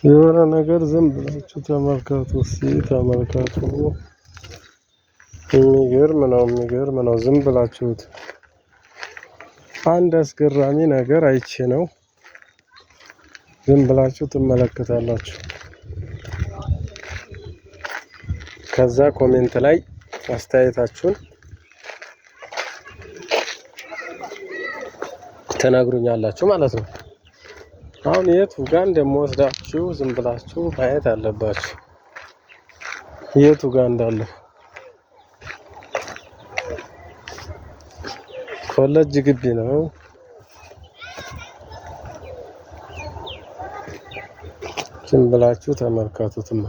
የሆነ ነገር ዝም ብላችሁ ተመልከቱ። እስኪ ተመልከቱ። የሚገርም ነው። ዝም ብላችሁት አንድ አስገራሚ ነገር አይቼ ነው። ዝም ብላችሁ ትመለከታላችሁ። ከዛ ኮሜንት ላይ አስተያየታችሁን ተናግሩኛላችሁ ማለት ነው። አሁን የቱ ጋር እንደምወስዳችሁ ዝም ብላችሁ ማየት አለባችሁ። የቱ ጋር እንዳለ ኮሌጅ ግቢ ነው። ዝም ብላችሁ ተመልከቱትማ።